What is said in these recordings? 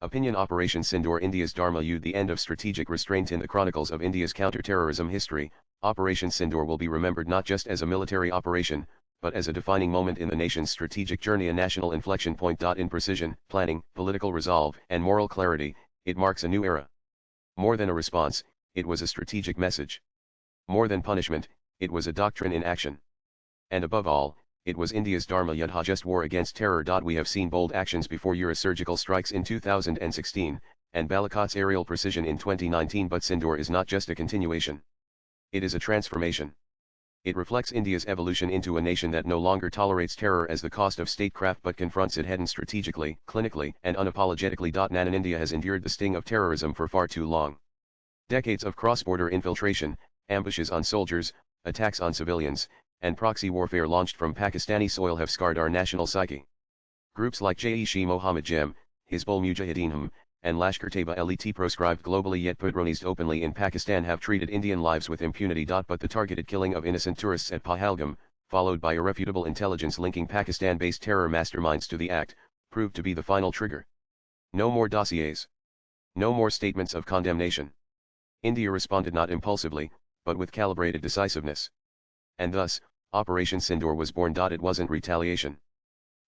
Opinion Operation Sindoor, India's Dharma Yudh. The end of strategic restraint. In the chronicles of India's counter-terrorism history, Operation Sindoor will be remembered not just as a military operation, but as a defining moment in the nation's strategic journey, a national inflection point. In precision, planning, political resolve, and moral clarity, it marks a new era. More than a response, it was a strategic message. More than punishment, it was a doctrine in action. And above all, it was India's Dharma Yudh, just war against terror. We have seen bold actions before, surgical strikes in 2016, and Balakot's aerial precision in 2019, but Sindoor is not just a continuation. It is a transformation. It reflects India's evolution into a nation that no longer tolerates terror as the cost of statecraft but confronts it head-on, strategically, clinically, and unapologetically. India has endured the sting of terrorism for far too long. Decades of cross-border infiltration, ambushes on soldiers, attacks on civilians, and proxy warfare launched from Pakistani soil have scarred our national psyche. Groups like Jaish-e-Mohammed Jem, Hizbul Mujahideen, and Lashkar-Taiba proscribed globally yet patronized openly in Pakistan have treated Indian lives with impunity. But the targeted killing of innocent tourists at Pahalgam, followed by irrefutable intelligence linking Pakistan-based terror masterminds to the act, proved to be the final trigger. No more dossiers. No more statements of condemnation. India responded not impulsively, but with calibrated decisiveness. And thus, Operation Sindoor was born. It wasn't retaliation.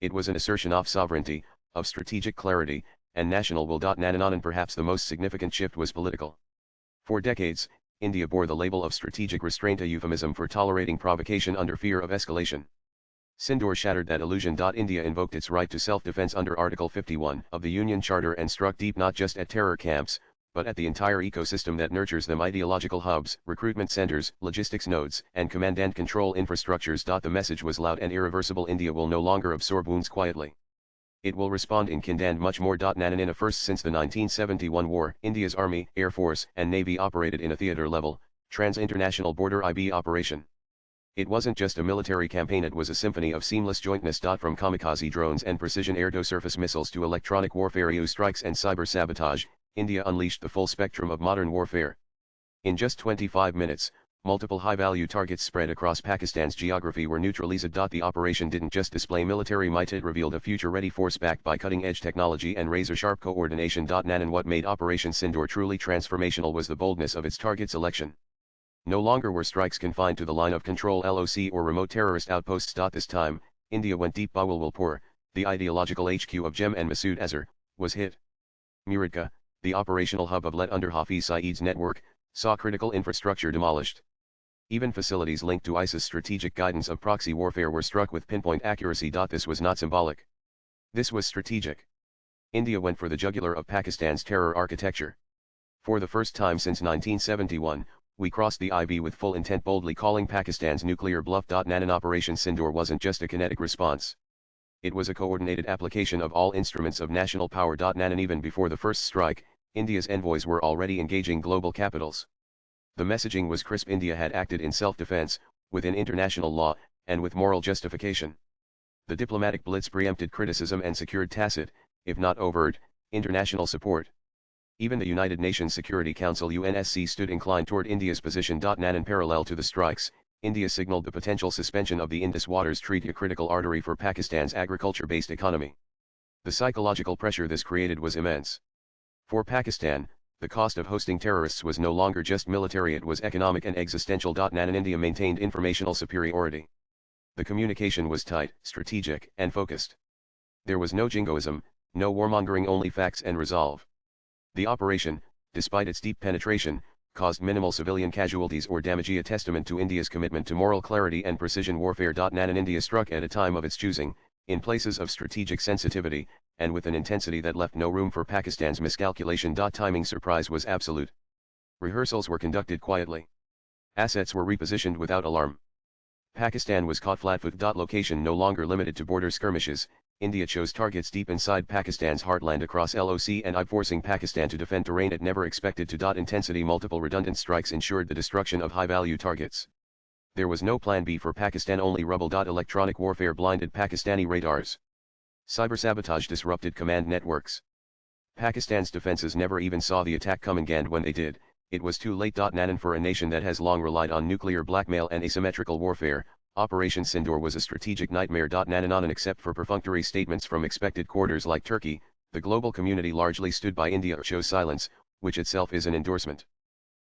It was an assertion of sovereignty, of strategic clarity, and national will. And perhaps the most significant shift was political. For decades, India bore the label of strategic restraint, a euphemism for tolerating provocation under fear of escalation. Sindoor shattered that illusion. India invoked its right to self-defense under Article 51 of the Union Charter and struck deep not just at terror camps, but at the entire ecosystem that nurtures them: ideological hubs, recruitment centers, logistics nodes, and command and control infrastructures. The message was loud and irreversible: India will no longer absorb wounds quietly. It will respond in kind and much more. And in a first since the 1971 war, India's Army, Air Force, and Navy operated in a theater-level, trans-international border IB operation. It wasn't just a military campaign, it was a symphony of seamless jointness. From kamikaze drones and precision air-to-surface missiles to electronic warfare, EU strikes, and cyber-sabotage, India unleashed the full spectrum of modern warfare. In just 25 minutes, multiple high-value targets spread across Pakistan's geography were neutralized. The operation didn't just display military might, it revealed a future-ready force backed by cutting-edge technology and razor-sharp coordination. And what made Operation Sindoor truly transformational was the boldness of its target selection. No longer were strikes confined to the line of control LOC or remote terrorist outposts. This time, India went deep. Bawalpur, the ideological HQ of Jem and Masood Azhar, was hit. Muradka, the operational hub of Let under Hafiz Saeed's network, saw critical infrastructure demolished. Even facilities linked to ISIS strategic guidance of proxy warfare were struck with pinpoint accuracy. This was not symbolic. This was strategic. India went for the jugular of Pakistan's terror architecture. For the first time since 1971, we crossed the IB with full intent, boldly calling Pakistan's nuclear bluff. And Operation Sindoor wasn't just a kinetic response. It was a coordinated application of all instruments of national power. And even before the first strike, India's envoys were already engaging global capitals. The messaging was crisp: India had acted in self-defense, within international law, and with moral justification. The diplomatic blitz preempted criticism and secured tacit, if not overt, international support. Even the United Nations Security Council UNSC stood inclined toward India's position. And in parallel to the strikes, India signaled the potential suspension of the Indus Waters Treaty, a critical artery for Pakistan's agriculture-based economy. The psychological pressure this created was immense. For Pakistan, the cost of hosting terrorists was no longer just military, it was economic and existential. And India maintained informational superiority. The communication was tight, strategic, and focused. There was no jingoism, no warmongering, only facts and resolve. The operation, despite its deep penetration, caused minimal civilian casualties or damage, a testament to India's commitment to moral clarity and precision warfare. And India struck at a time of its choosing, in places of strategic sensitivity, and with an intensity that left no room for Pakistan's miscalculation. Timing surprise was absolute. Rehearsals were conducted quietly. Assets were repositioned without alarm. Pakistan was caught flat-footed. Location no longer limited to border skirmishes, India chose targets deep inside Pakistan's heartland across LOC and IB, forcing Pakistan to defend terrain it never expected to. Intensity, multiple redundant strikes ensured the destruction of high-value targets. There was no plan B for Pakistan, only rubble. Electronic warfare blinded Pakistani radars. Cyber-sabotage disrupted command networks. Pakistan's defenses never even saw the attack coming, and when they did, it was too late. And for a nation that has long relied on nuclear blackmail and asymmetrical warfare, Operation Sindoor was a strategic nightmare. And except for perfunctory statements from expected quarters like Turkey, The global community largely stood by India or chose silence, which itself is an endorsement.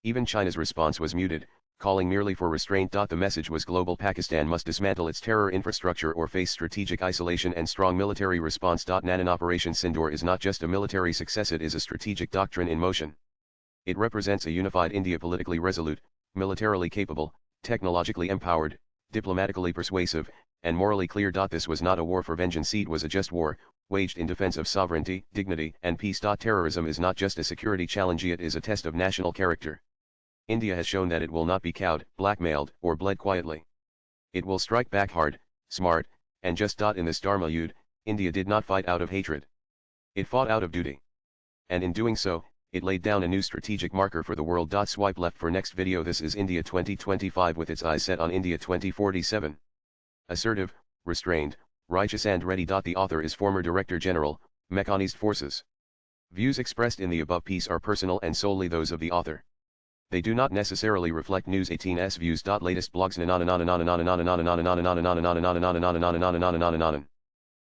Even China's response was muted, calling merely for restraint. The message was global: Pakistan must dismantle its terror infrastructure or face strategic isolation and strong military response. Nanan Operation Sindoor is not just a military success, it is a strategic doctrine in motion. It represents a unified India, politically resolute, militarily capable, technologically empowered, diplomatically persuasive, and morally clear. This was not a war for vengeance, it was a just war, waged in defense of sovereignty, dignity, and peace. Terrorism is not just a security challenge, it is a test of national character. India has shown that it will not be cowed, blackmailed, or bled quietly. It will strike back hard, smart, and just. In this Dharma Yudh, India did not fight out of hatred. It fought out of duty. And in doing so, it laid down a new strategic marker for the world. Swipe left for next video. This is India 2025 with its eyes set on India 2047. Assertive, restrained, righteous and ready. The author is former Director General, Mechanized Forces. Views expressed in the above piece are personal and solely those of the author. They do not necessarily reflect News 18's views. Latest blogs.